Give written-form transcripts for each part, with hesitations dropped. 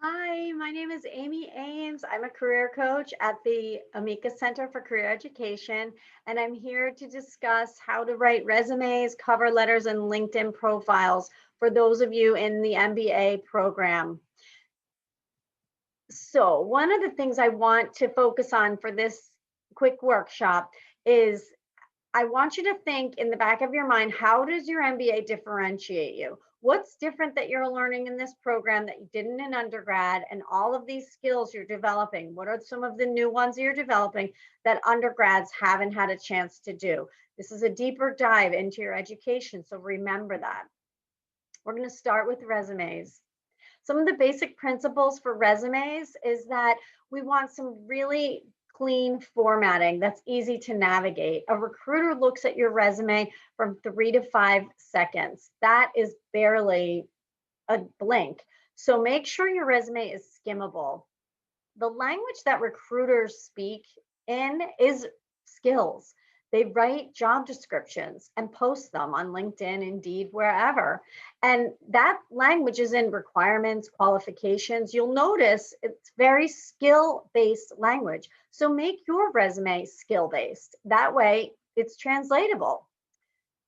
Hi, my name is Amy Ames. I'm a career coach at the Amica Center for Career Education, and I'm here to discuss how to write resumes, cover letters, and LinkedIn profiles for those of you in the MBA program. So, one of the things I want to focus on for this quick workshop is I want you to think in the back of your mind, how does your MBA differentiate you? What's different that you're learning in this program that you didn't in undergrad, and all of these skills you're developing? What are some of the new ones you're developing that undergrads haven't had a chance to do? This is a deeper dive into your education, so remember that. We're going to start with resumes. Some of the basic principles for resumes is that we want some really clean formatting that's easy to navigate. A recruiter looks at your resume from 3 to 5 seconds. That is barely a blink. So make sure your resume is skimmable. The language that recruiters speak in is skills. They write job descriptions and post them on LinkedIn, Indeed, wherever. And that language is in requirements, qualifications. You'll notice it's very skill based language. So make your resume skill based. That way it's translatable.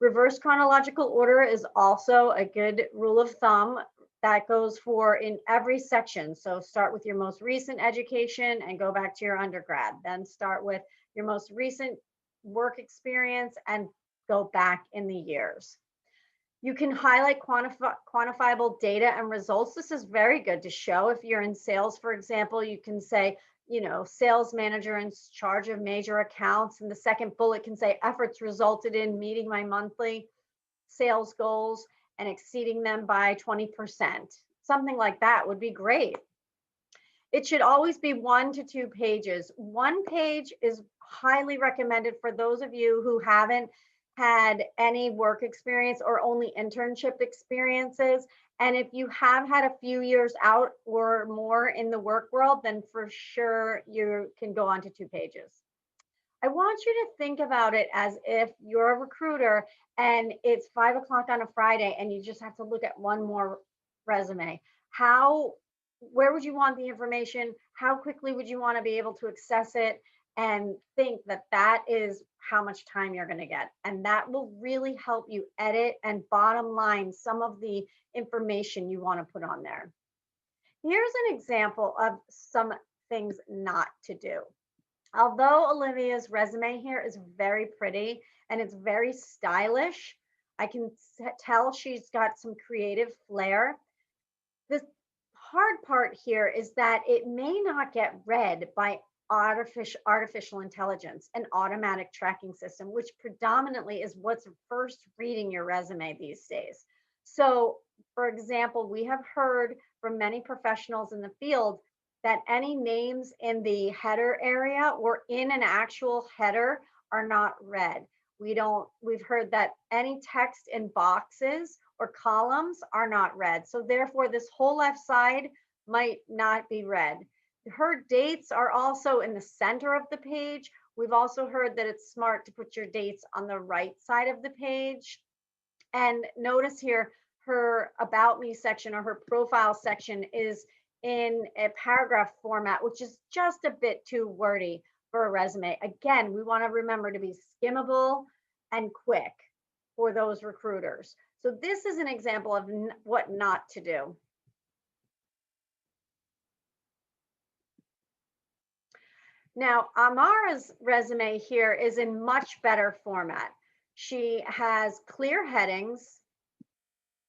Reverse chronological order is also a good rule of thumb that goes for in every section. So start with your most recent education and go back to your undergrad. Then start with your most recent work experience and go back in the years. You can highlight quantifiable data and results. This is very good to show. If you're in sales, for example, you can say, sales manager in charge of major accounts. And the second bullet can say efforts resulted in meeting my monthly sales goals and exceeding them by 20%. Something like that would be great. It should always be 1 to 2 pages. 1 page is highly recommended for those of you who haven't had any work experience or only internship experiences. And if you have had a few years out or more in the work world, then for sure you can go on to 2 pages. I want you to think about it as if you're a recruiter and it's 5 o'clock on a Friday and you just have to look at one more resume. Where would you want the information? How quickly would you want to be able to access it? And think that that is how much time you're going to get. And that will really help you edit and bottom line some of the information you want to put on there. Here's an example of some things not to do. Although Olivia's resume here is very pretty and it's very stylish, I can tell she's got some creative flair. The hard part here is that it may not get read by artificial intelligence, an automatic tracking system, which predominantly is what's first reading your resume these days. So, for example, we have heard from many professionals in the field that any names in the header area or in an actual header are not read. We've heard that any text in boxes or columns are not read. So therefore this whole left side might not be read. Her dates are also in the center of the page. We've also heard that it's smart to put your dates on the right side of the page. And notice here, her About Me section or her profile section is in a paragraph format, which is just a bit too wordy for a resume. Again, we want to remember to be skimmable and quick for those recruiters. So this is an example of what not to do. Now, Amara's resume here is in much better format. She has clear headings.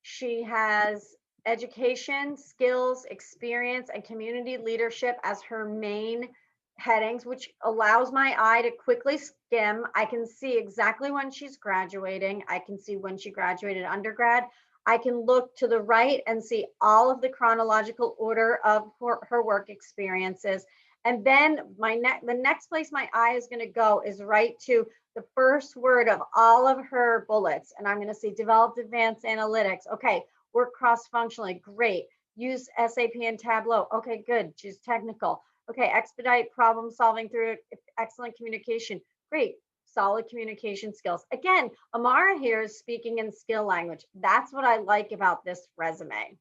She has education, skills, experience, and community leadership as her main headings, which allows my eye to quickly skim. I can see exactly when she's graduating. I can see when she graduated undergrad. I can look to the right and see all of the chronological order of her work experiences. And then the next place my eye is going to go is right to the first word of all of her bullets. And I'm going to see developed advanced analytics. Okay, work cross-functionally, great. Use SAP and Tableau. Okay, good. She's technical. Okay, expedite problem solving through excellent communication. Great, solid communication skills. Again, Amara here is speaking in skill language. That's what I like about this resume.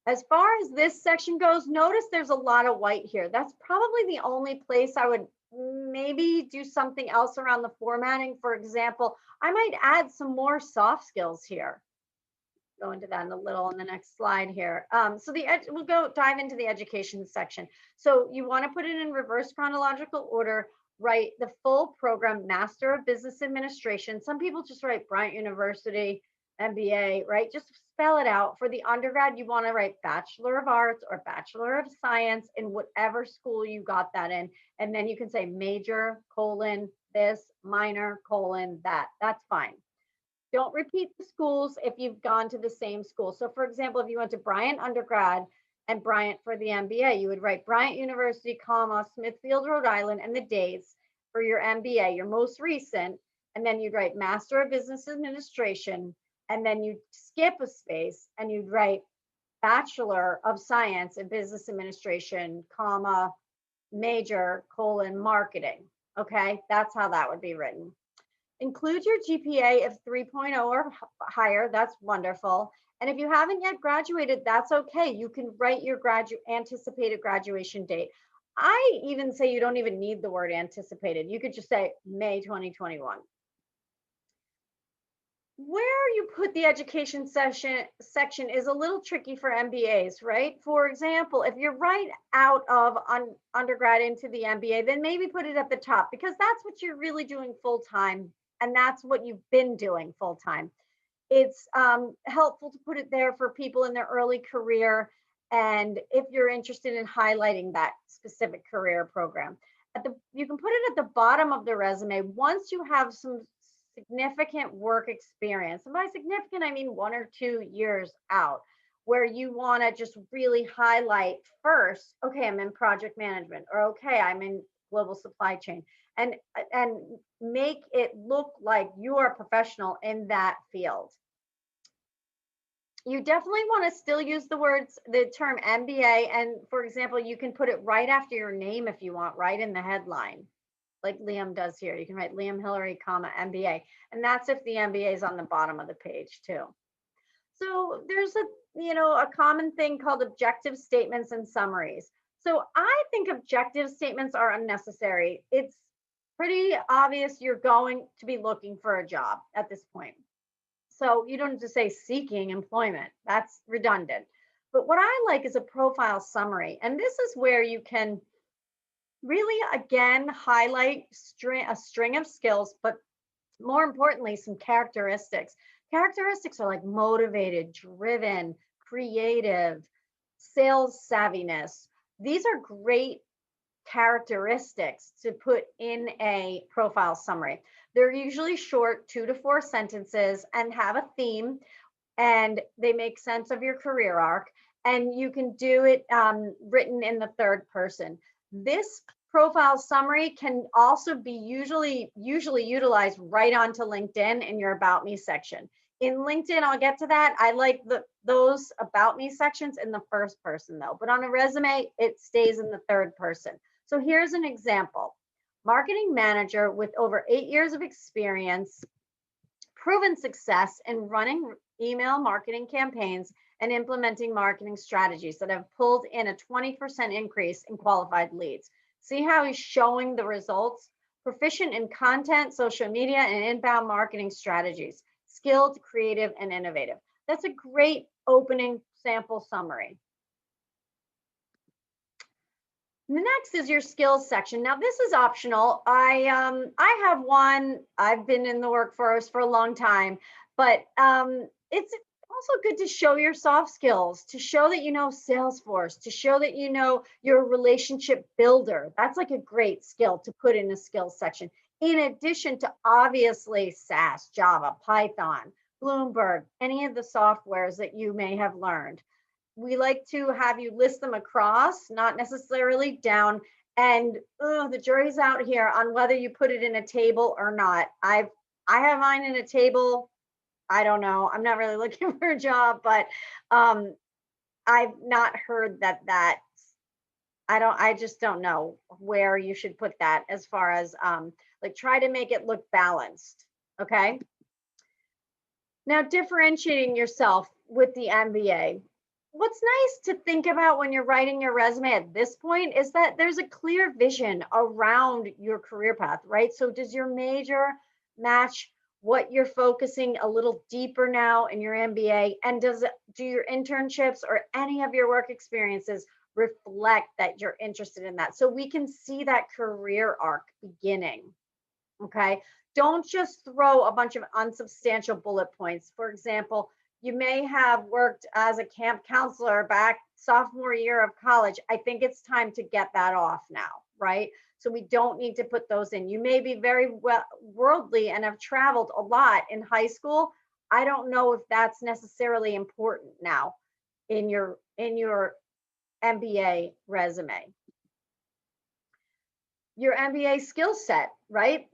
As far as this section goes, notice there's a lot of white here. That's probably the only place I would maybe do something else around the formatting. For example, I might add some more soft skills here. Go into that in a little in the next slide here. We'll go dive into the education section. So you want to put it in reverse chronological order, write the full program, Master of Business Administration. Some people just write Bryant University, MBA, right? Just spell it out. For the undergrad, you want to write Bachelor of Arts or Bachelor of Science in whatever school you got that in. And then you can say major, colon, this, minor, colon, that. That's fine. Don't repeat the schools if you've gone to the same school. So for example, if you went to Bryant undergrad and Bryant for the MBA, you would write Bryant University, comma, Smithfield, Rhode Island, and the dates for your MBA, your most recent, and then you'd write Master of Business Administration, and then you'd skip a space and you'd write Bachelor of Science in Business Administration, comma, major, colon, marketing. Okay, that's how that would be written. Include your GPA of 3.0 or higher. That's wonderful. And if you haven't yet graduated, that's okay. You can write your anticipated graduation date. I even say you don't even need the word anticipated. You could just say May 2021. Where you put the education section is a little tricky for MBAs, right? For example, if you're right out of undergrad into the MBA, then maybe put it at the top because that's what you're really doing full time. And that's what you've been doing full time. It's helpful to put it there for people in their early career. And if you're interested in highlighting that specific career program, you can put it at the bottom of the resume once you have some significant work experience. And by significant, I mean 1 or 2 years out, where you want to just really highlight first, okay, I'm in project management, or okay, I'm in global supply chain, and make it look like you are a professional in that field. You definitely want to still use the term MBA. And for example, you can put it right after your name if you want, right in the headline, like Liam does here. You can write Liam Hillary, comma, MBA. And that's if the MBA is on the bottom of the page too. So there's a common thing called objective statements and summaries. So I think objective statements are unnecessary. It's pretty obvious you're going to be looking for a job at this point. So you don't have to say seeking employment. That's redundant. But what I like is a profile summary. And this is where you can really, again, highlight a string of skills, but more importantly, some characteristics. Characteristics are like motivated, driven, creative, sales savviness. These are great characteristics to put in a profile summary. They're usually short, 2 to 4 sentences, and have a theme, and they make sense of your career arc. And you can do it written in the third person. This profile summary can also be usually utilized right onto LinkedIn in your About Me section. In LinkedIn, I'll get to that. I like those About Me sections in the first person though, but on a resume, it stays in the third person. So here's an example. Marketing manager with over 8 years of experience, proven success in running email marketing campaigns and implementing marketing strategies that have pulled in a 20% increase in qualified leads. See how he's showing the results? Proficient in content, social media, and inbound marketing strategies. Skilled, creative, and innovative. That's a great opening sample summary. The next is your skills section. Now this is optional. I have one. I've been in the workforce for a long time, but it's also good to show your soft skills, to show that you know Salesforce, to show that you know you're a relationship builder. That's like a great skill to put in a skills section. In addition to obviously SAS, Java, Python, Bloomberg, any of the softwares that you may have learned. We like to have you list them across, not necessarily down. And the jury's out here on whether you put it in a table or not. I have mine in a table. I don't know. I'm not really looking for a job, but I've not heard that. I just don't know where you should put that as far as like try to make it look balanced. Okay. Now differentiating yourself with the MBA. what's nice to think about when you're writing your resume at this point is that there's a clear vision around your career path, right? So does your major match what you're focusing a little deeper now in your MBA? And do your internships or any of your work experiences reflect that you're interested in that? So we can see that career arc beginning. Okay. Don't just throw a bunch of unsubstantial bullet points. For example, you may have worked as a camp counselor back sophomore year of college. I think it's time to get that off now, right? So we don't need to put those in. You may be very well worldly and have traveled a lot in high school. I don't know if that's necessarily important now in your MBA resume. Your MBA skill set, right?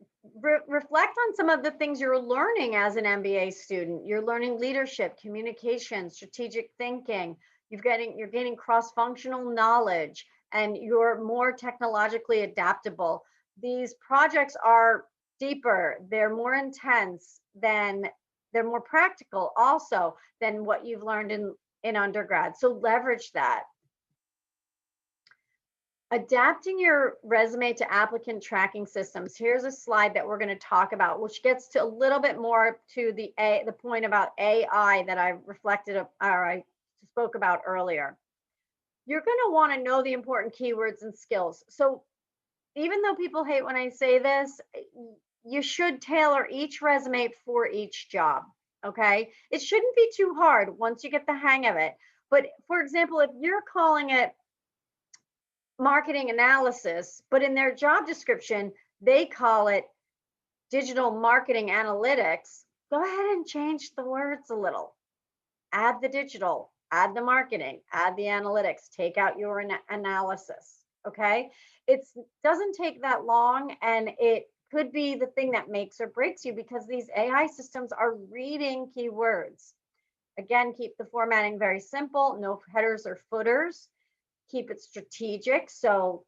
Reflect on some of the things you're learning as an MBA student. You're learning leadership, communication, strategic thinking. You're gaining cross-functional knowledge, and you're more technologically adaptable. These projects are deeper, they're more intense they're more practical also than what you've learned in undergrad. So leverage that. Adapting your resume to applicant tracking systems. Here's a slide that we're going to talk about, which gets to a little bit more to the point about AI that I I spoke about earlier. You're going to want to know the important keywords and skills. So even though people hate when I say this, you should tailor each resume for each job. Okay. It shouldn't be too hard once you get the hang of it. But for example, if you're calling it marketing analysis, but in their job description, they call it digital marketing analytics, go ahead and change the words a little. Add the digital, add the marketing, add the analytics, take out your analysis. Okay. It doesn't take that long, and it could be the thing that makes or breaks you because these AI systems are reading keywords. Again, keep the formatting very simple, no headers or footers. Keep it strategic. So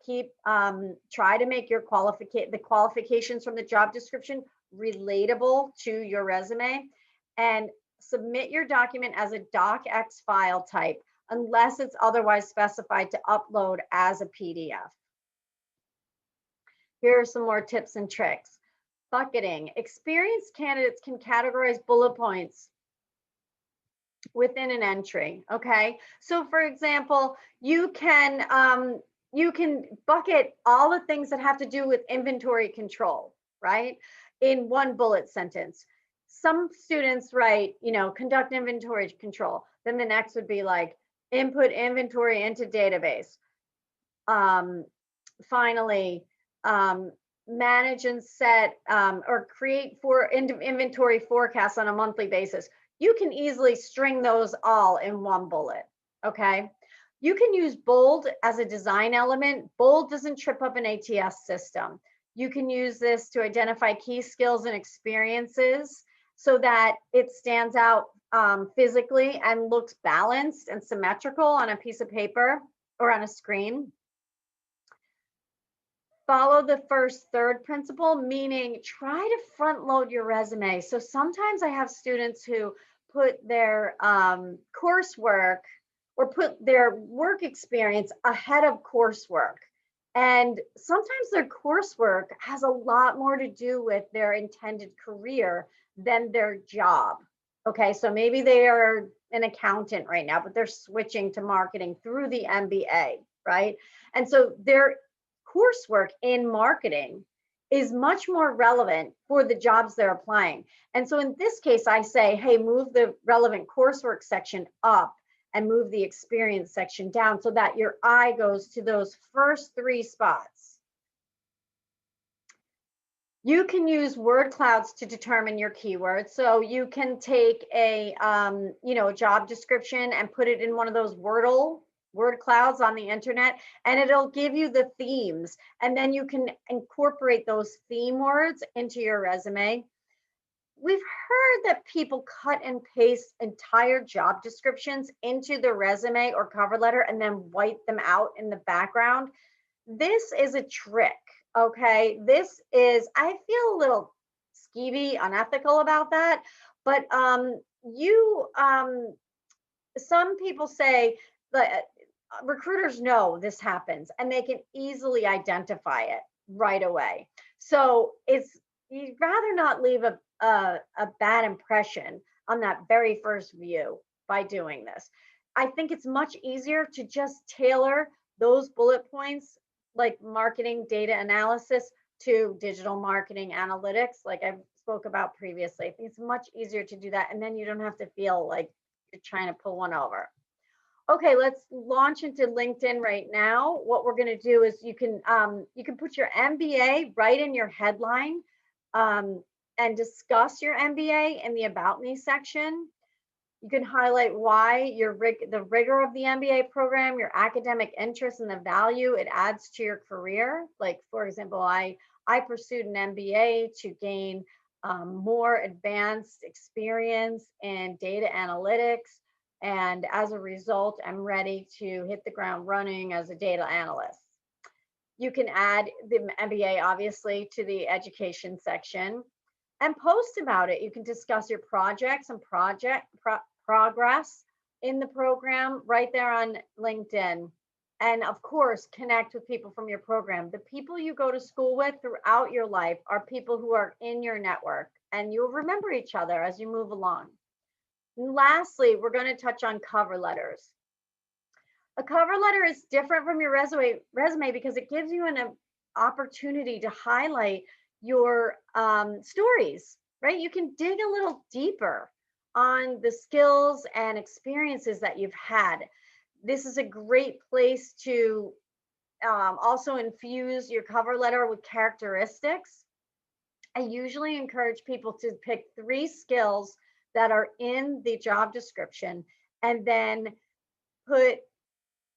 try to make your the qualifications from the job description relatable to your resume, and submit your document as a docx file type unless it's otherwise specified to upload as a PDF. Here are some more tips and tricks. Bucketing. Experienced candidates can categorize bullet points within an entry. Okay. So for example, you can bucket all the things that have to do with inventory control, right? In one bullet sentence. Some students write, conduct inventory control. Then the next would be like input inventory into database. Finally, manage and set or create inventory forecasts on a monthly basis. You can easily string those all in one bullet, okay? You can use bold as a design element. Bold doesn't trip up an ATS system. You can use this to identify key skills and experiences so that it stands out physically and looks balanced and symmetrical on a piece of paper or on a screen. Follow the first third principle, meaning try to front load your resume. So sometimes I have students who put their coursework or put their work experience ahead of coursework. And sometimes their coursework has a lot more to do with their intended career than their job. Okay, so maybe they are an accountant right now, but they're switching to marketing through the MBA, right? And so their coursework in marketing is much more relevant for the jobs they're applying. And so in this case, I say, hey, move the relevant coursework section up and move the experience section down so that your eye goes to those first 3 spots. You can use word clouds to determine your keywords. So you can take a job description and put it in one of those word clouds on the internet, and it'll give you the themes, and then you can incorporate those theme words into your resume. We've heard that people cut and paste entire job descriptions into the resume or cover letter and then white them out in the background. This is a trick, okay? I feel a little skeevy, unethical about that, but some people say that recruiters know this happens and they can easily identify it right away. So it's, you'd rather not leave a bad impression on that very first view by doing this. I think it's much easier to just tailor those bullet points, like marketing data analysis, to digital marketing analytics, like I spoke about previously. I think it's much easier to do that. And then you don't have to feel like you're trying to pull one over. Okay, let's launch into LinkedIn right now. What we're going to do is you can put your MBA right in your headline, and discuss your MBA in the About Me section. You can highlight why the rigor of the MBA program, your academic interest, and the value it adds to your career. Like, for example, I pursued an MBA to gain more advanced experience in data analytics. And as a result, I'm ready to hit the ground running as a data analyst. You can add the MBA, obviously, to the education section and post about it. You can discuss your projects and progress in the program right there on LinkedIn. And of course, connect with people from your program. The people you go to school with throughout your life are people who are in your network, and you'll remember each other as you move along. And lastly, we're going to touch on cover letters. A cover letter is different from your resume because it gives you an opportunity to highlight your stories, right? You can dig a little deeper on the skills and experiences that you've had. This is a great place to also infuse your cover letter with characteristics. I usually encourage people to pick 3 skills that are in the job description and then put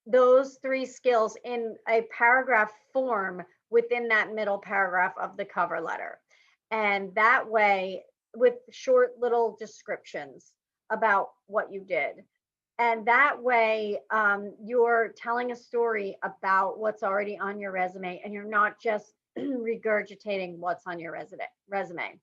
those 3 skills in a paragraph form within that middle paragraph of the cover letter. And that way, with short little descriptions about what you did. And that way, you're telling a story about what's already on your resume, and you're not just regurgitating what's on your resume.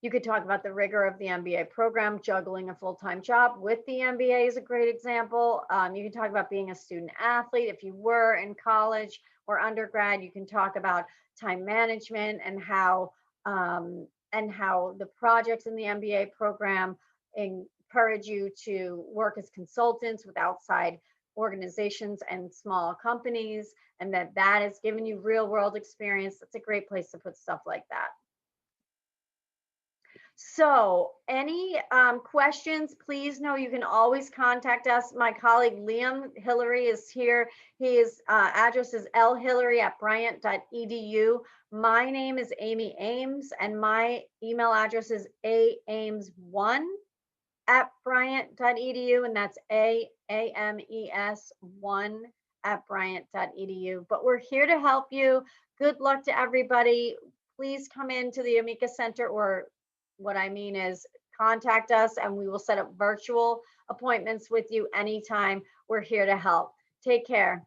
You could talk about the rigor of the MBA program. Juggling a full-time job with the MBA is a great example. You can talk about being a student athlete. If you were in college or undergrad, you can talk about time management and how the projects in the MBA program encourage you to work as consultants with outside organizations and small companies, and that has given you real-world experience. That's a great place to put stuff like that. So any questions, please know you can always contact us. My colleague Liam Hillary is here. His address is lhillary@bryant.edu. My name is Amy Ames, and my email address is aames1@bryant.edu, and that's AAMES1@bryant.edu. But we're here to help you. Good luck to everybody. Please come into the Amica Center, or what I mean is contact us and we will set up virtual appointments with you anytime. We're here to help. Take care.